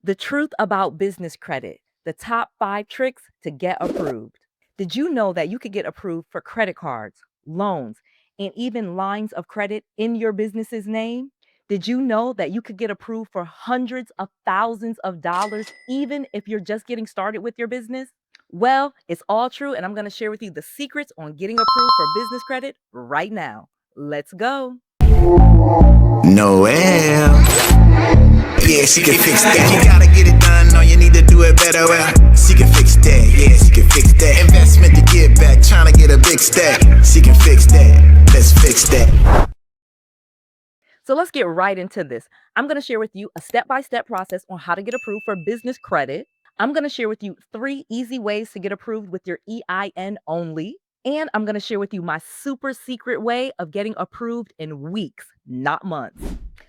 The truth about business credit, the top 5 tricks to get approved. Did you know that you could get approved for credit cards, loans, and even lines of credit in your business's name? Did you know that you could get approved for hundreds of thousands of dollars even if you're just getting started with your business? Well, it's all true, and I'm going to share with you the secrets on getting approved for business credit right now. Let's go. Noelle. Yeah, she can fix that. You gotta get it done, no, you need to do it better. Well, she can fix that, yeah, she can fix that. Investment to get back, trying to get a big stack. She can fix that, let's fix that. So let's get right into this. I'm going to share with you a step-by-step process on how to get approved for business credit. I'm going to share with you 3 easy ways to get approved with your EIN only. And I'm going to share with you my super secret way of getting approved in weeks, not months.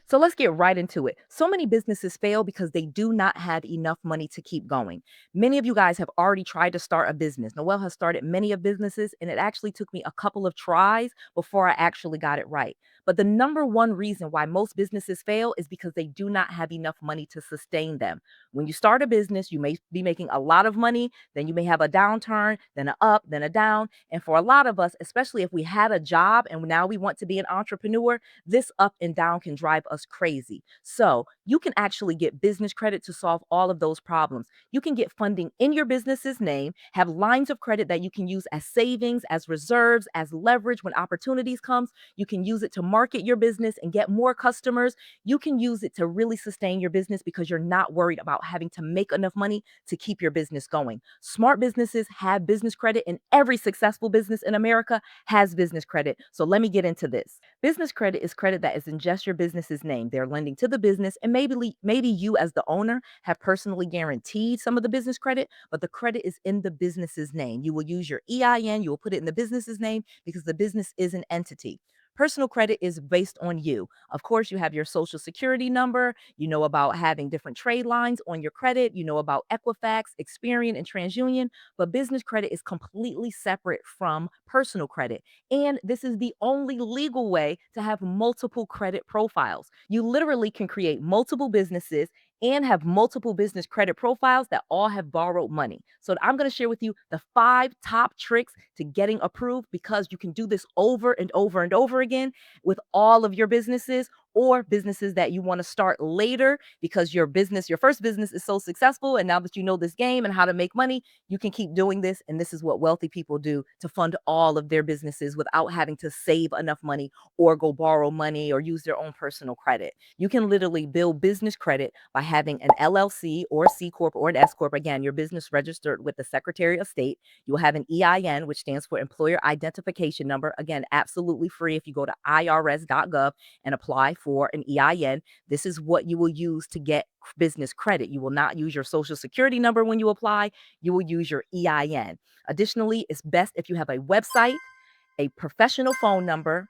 So let's get right into it. So many businesses fail because they do not have enough money to keep going. Many of you guys have already tried to start a business. Noelle has started many of businesses, and it actually took me a couple of tries before I actually got it right. But the number one reason why most businesses fail is because they do not have enough money to sustain them. When you start a business, you may be making a lot of money, then you may have a downturn, then an up, then a down. And for a lot of us, especially if we had a job and now we want to be an entrepreneur, this up and down can drive us crazy. So you can actually get business credit to solve all of those problems. You can get funding in your business's name, have lines of credit that you can use as savings, as reserves, as leverage when opportunities comes. You can use it to market your business and get more customers. You can use it to really sustain your business because you're not worried about having to make enough money to keep your business going. Smart businesses have business credit, and every successful business in America has business credit. So let me get into this. Business credit is credit that is in just your business's name. They're lending to the business, and maybe you as the owner have personally guaranteed some of the business credit, but the credit is in the business's name. You will use your EIN, you will put it in the business's name because the business is an entity. Personal credit is based on you. Of course, you have your social security number. You know about having different trade lines on your credit. You know about Equifax, Experian, and TransUnion. But business credit is completely separate from personal credit. And this is the only legal way to have multiple credit profiles. You literally can create multiple businesses and have multiple business credit profiles that all have borrowed money. So I'm going to share with you the 5 top tricks to getting approved because you can do this over and over and over again with all of your businesses or businesses that you want to start later because your first business is so successful. And now that you know this game and how to make money, you can keep doing this. And this is what wealthy people do to fund all of their businesses without having to save enough money or go borrow money or use their own personal credit. You can literally build business credit by having an LLC or C Corp or an S Corp. Again, your business registered with the Secretary of State. You'll have an EIN, which stands for Employer Identification Number. Again, absolutely free if you go to irs.gov and apply for an EIN. This is what you will use to get business credit. You will not use your social security number when you apply. You will use your EIN. Additionally, it's best if you have a website, a professional phone number,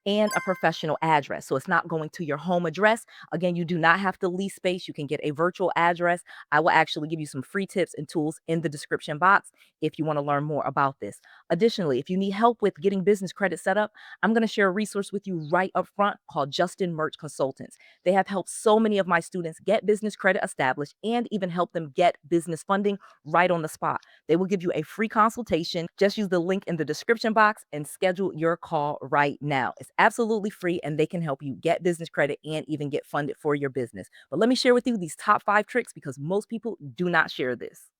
and a professional address. So it's not going to your home address. Again, you do not have to lease space. You can get a virtual address. I will actually give you some free tips and tools in the description box if you want to learn more about this. Additionally, if you need help with getting business credit set up, I'm going to share a resource with you right up front called 𝐁𝐮𝐬𝐢𝐥𝐝 Consultants. They have helped so many of my students get business credit established and even help them get business funding right on the spot. They will give you a free consultation. Just use the link in the description box and schedule your call right now. It's absolutely free, and they can help you get business credit and even get funded for your business. But let me share with you these top 5 tricks because most people do not share this.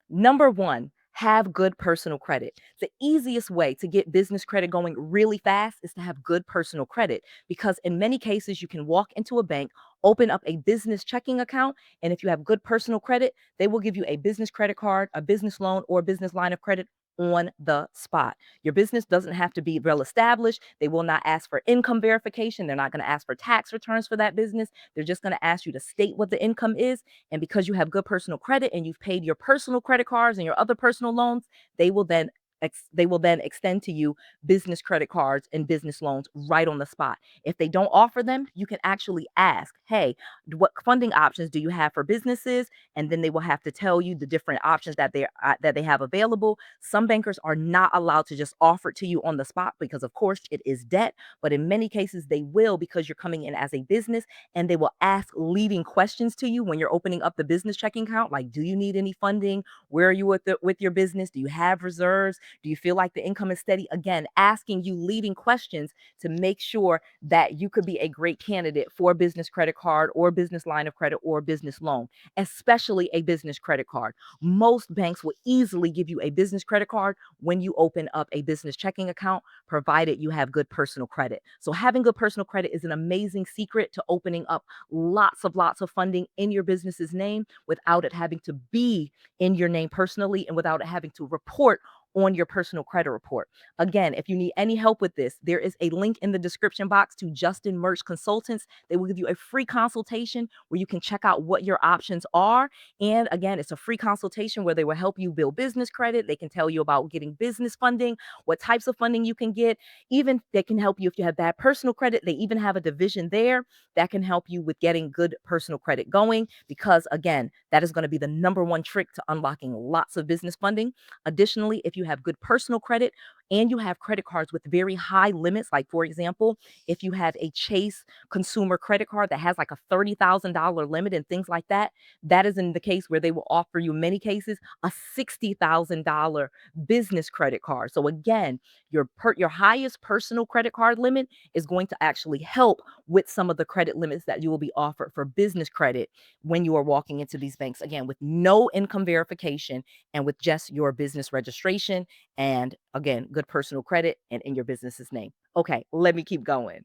Number 1, have good personal credit. The easiest way to get business credit going really fast is to have good personal credit because in many cases you can walk into a bank, open up a business checking account, and if you have good personal credit, they will give you a business credit card, a business loan, or a business line of credit on the spot. Your business doesn't have to be well established. They will not ask for income verification. They're not going to ask for tax returns for that business. They're just going to ask you to state what the income is. And because you have good personal credit and you've paid your personal credit cards and your other personal loans, they will then they will then extend to you business credit cards and business loans right on the spot. If they don't offer them, you can actually ask, hey, what funding options do you have for businesses? And then they will have to tell you the different options that they have available. Some bankers are not allowed to just offer it to you on the spot because, of course, it is debt. But in many cases, they will, because you're coming in as a business, and they will ask leading questions to you when you're opening up the business checking account, like, do you need any funding? Where are you with your business? Do you have reserves? Do you feel like the income is steady? Again, asking you leading questions to make sure that you could be a great candidate for a business credit card or business line of credit or business loan, especially a business credit card. Most banks will easily give you a business credit card when you open up a business checking account, provided you have good personal credit. So having good personal credit is an amazing secret to opening up lots of funding in your business's name without it having to be in your name personally and without it having to report on your personal credit report. Again, if you need any help with this, there is a link in the description box to 𝐁𝐮𝐬𝐢𝐥𝐝 Consultants. They will give you a free consultation where you can check out what your options are. And again, it's a free consultation where they will help you build business credit. They can tell you about getting business funding, what types of funding you can get. Even they can help you if you have bad personal credit. They even have a division there that can help you with getting good personal credit going, because again, that is going to be the number one trick to unlocking lots of business funding. Additionally, if you have good personal credit and you have credit cards with very high limits, like for example, if you have a Chase consumer credit card that has like a $30,000 limit and things like that, that is in the case where they will offer you, in many cases, a $60,000 business credit card. So again, your highest personal credit card limit is going to actually help with some of the credit limits that you will be offered for business credit when you are walking into these banks, again, with no income verification and with just your business registration and, again, good personal credit and in your business's name. Okay, let me keep going.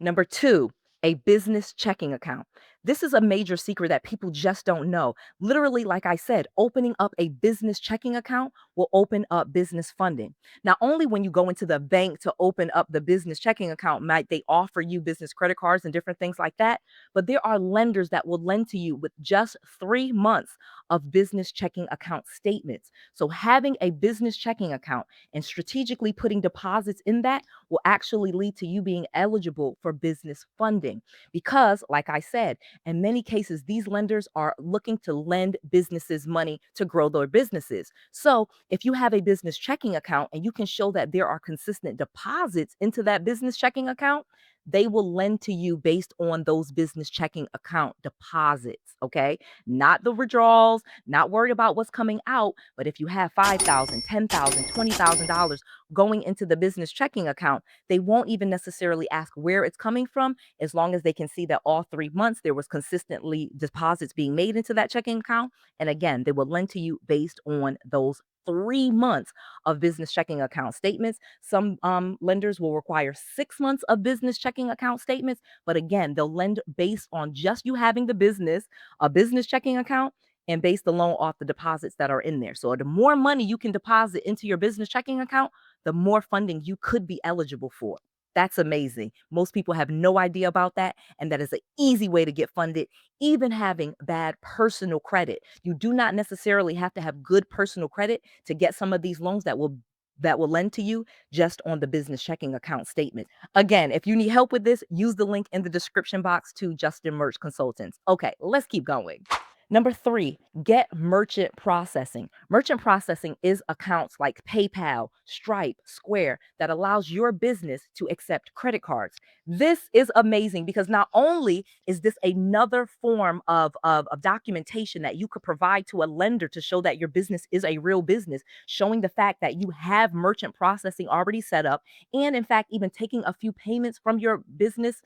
Number two, a business checking account. This is a major secret that people just don't know. Literally, like I said, opening up a business checking account will open up business funding. Not only when you go into the bank to open up the business checking account, might they offer you business credit cards and different things like that, but there are lenders that will lend to you with just 3 months of business checking account statements. So having a business checking account and strategically putting deposits in that will actually lead to you being eligible for business funding. Because, like I said, in many cases, these lenders are looking to lend businesses money to grow their businesses. So if you have a business checking account and you can show that there are consistent deposits into that business checking account, they will lend to you based on those business checking account deposits. Okay. Not the withdrawals, not worried about what's coming out. But if you have $5,000, $10,000, $20,000 going into the business checking account, they won't even necessarily ask where it's coming from, as long as they can see that all 3 months there was consistently deposits being made into that checking account. And again, they will lend to you based on those 3 months of business checking account statements. Some lenders will require 6 months of business checking account statements, but again, they'll lend based on just you having the business, a business checking account, and base the loan off the deposits that are in there. So the more money you can deposit into your business checking account, the more funding you could be eligible for. That's amazing. Most people have no idea about that. And that is an easy way to get funded, even having bad personal credit. You do not necessarily have to have good personal credit to get some of these loans that will lend to you just on the business checking account statement. Again, if you need help with this, use the link in the description box to 𝐁𝐮𝐬𝐢𝐥𝐝 Consultants. Okay, let's keep going. Number three, get merchant processing. Merchant processing is accounts like PayPal, Stripe, Square that allows your business to accept credit cards. This is amazing because not only is this another form of documentation that you could provide to a lender to show that your business is a real business, showing the fact that you have merchant processing already set up, and in fact, even taking a few payments from your business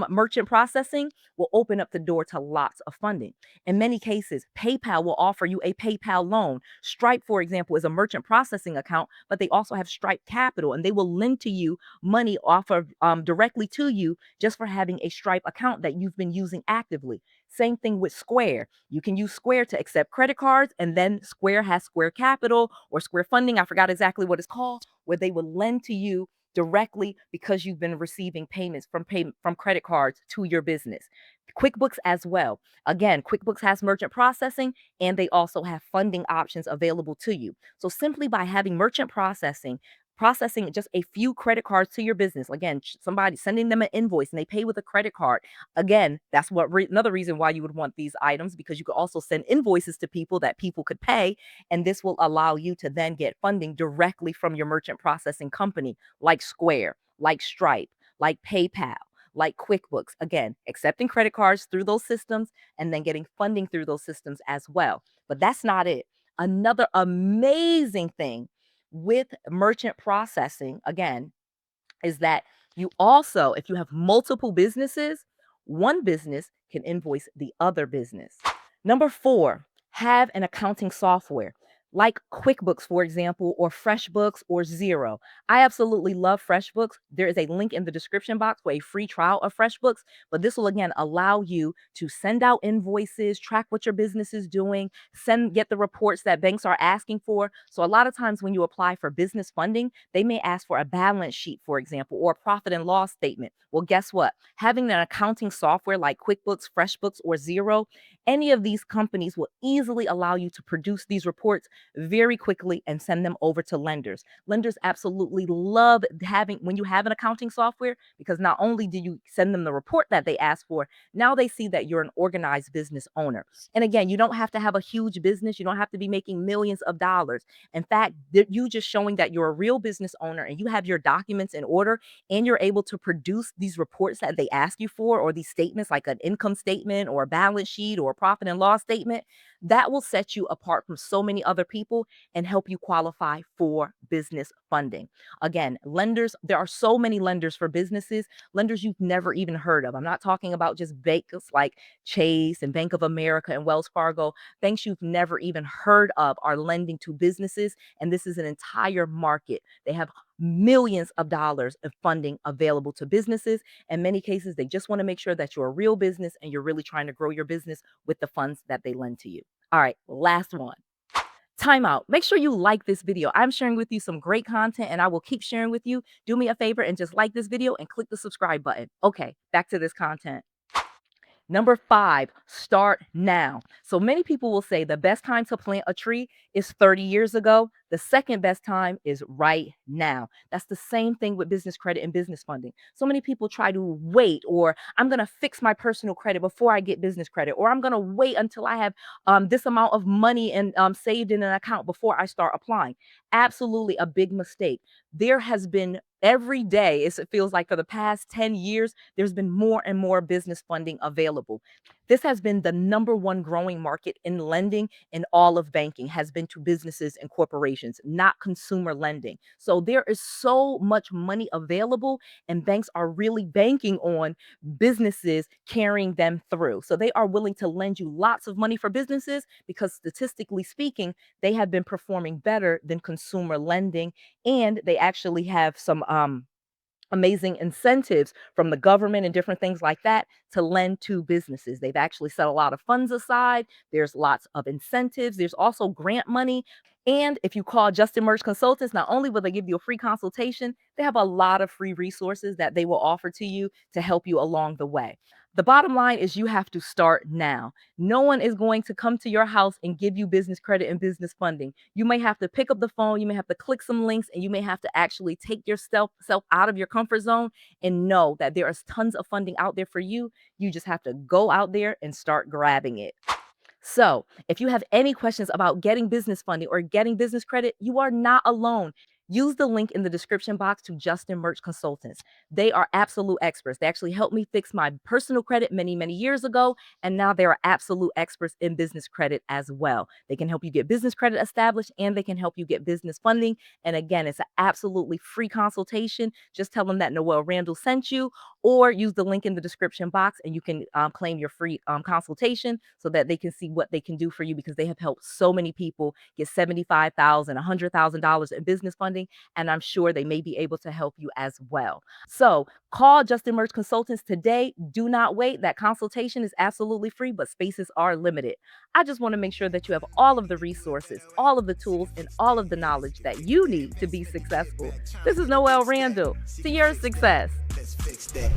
merchant processing will open up the door to lots of funding. In many cases, PayPal will offer you a PayPal loan. Stripe, for example, is a merchant processing account, but they also have Stripe Capital, and they will lend to you money off of directly to you just for having a Stripe account that you've been using actively. Same thing with Square. You can use Square to accept credit cards, and then Square has Square Capital or Square Funding. I forgot exactly what it's called, where they will lend to you directly because you've been receiving payments from credit cards to your business. QuickBooks as well. Again, QuickBooks has merchant processing and they also have funding options available to you. So simply by having merchant processing just a few credit cards to your business. Again, somebody sending them an invoice and they pay with a credit card. Again, that's what another reason why you would want these items, because you could also send invoices to people that people could pay, and this will allow you to then get funding directly from your merchant processing company, like Square, like Stripe, like PayPal, like QuickBooks. Again, accepting credit cards through those systems and then getting funding through those systems as well. But that's not it. Another amazing thing with merchant processing, again, is that you also, if you have multiple businesses, one business can invoice the other business. Number four, have an accounting software like QuickBooks, for example, or FreshBooks or Xero. I absolutely love FreshBooks. There is a link in the description box for a free trial of FreshBooks, but this will again allow you to send out invoices, track what your business is doing, get the reports that banks are asking for. So a lot of times when you apply for business funding, they may ask for a balance sheet, for example, or a profit and loss statement. Well, guess what? Having an accounting software like QuickBooks, FreshBooks, or Xero, any of these companies will easily allow you to produce these reports very quickly and send them over to lenders. Lenders absolutely love having when you have an accounting software, because not only do you send them the report that they ask for, now they see that you're an organized business owner. And again, you don't have to have a huge business. You don't have to be making millions of dollars. In fact, you just showing that you're a real business owner and you have your documents in order and you're able to produce these reports that they ask you for, or these statements like an income statement or a balance sheet or a profit and loss statement, that will set you apart from so many other people and help you qualify for business funding. Again, lenders, there are so many lenders for businesses, lenders you've never even heard of. I'm not talking about just banks like Chase and Bank of America and Wells Fargo. Banks you've never even heard of are lending to businesses, and this is an entire market. They have millions of dollars of funding available to businesses. In many cases, they just want to make sure that you're a real business and you're really trying to grow your business with the funds that they lend to you. All right, last one. Time out. Make sure you like this video. I'm sharing with you some great content and I will keep sharing with you. Do me a favor and just like this video and click the subscribe button. Okay, back to this content. Number five, start now. So many people will say the best time to plant a tree is 30 years ago. The second best time is right now. That's the same thing with business credit and business funding. So many people try to wait, or I'm going to fix my personal credit before I get business credit, or I'm going to wait until I have this amount of money and saved in an account before I start applying. Absolutely a big mistake. There has been every day, it feels like for the past 10 years, there's been more and more business funding available. This has been the number one growing market in lending in all of banking, has been to businesses and corporations, not consumer lending. So there is so much money available, and banks are really banking on businesses carrying them through. So they are willing to lend you lots of money for businesses because statistically speaking, they have been performing better than consumer lending, and they actually have some amazing incentives from the government and different things like that to lend to businesses. They've actually set a lot of funds aside. There's lots of incentives. There's also grant money. And if you call 𝐁𝐮𝐬𝐢𝐥𝐝 Consultants, not only will they give you a free consultation, they have a lot of free resources that they will offer to you to help you along the way. The bottom line is you have to start now. No one is going to come to your house and give you business credit and business funding. You may have to pick up the phone, you may have to click some links, and you may have to actually take yourself out of your comfort zone and know that there is tons of funding out there for you. You just have to go out there and start grabbing it. So, if you have any questions about getting business funding or getting business credit, you are not alone. Use the link in the description box to 𝐁𝐮𝐬𝐢𝐥𝐝 Consultants. They are absolute experts. They actually helped me fix my personal credit many, many years ago, and now they are absolute experts in business credit as well. They can help you get business credit established and they can help you get business funding. And again, it's an absolutely free consultation. Just tell them that Noelle Randall sent you, or use the link in the description box and you can claim your free consultation so that they can see what they can do for you, because they have helped so many people get $75,000, $100,000 in business funding understanding, and I'm sure they may be able to help you as well. So call 𝐁𝐮𝐬𝐢𝐥𝐝 Consultants today. Do not wait. That consultation is absolutely free, but spaces are limited. I just want to make sure that you have all of the resources, all of the tools, and all of the knowledge that you need to be successful. This is Noelle Randall. To your success. Let's fix that.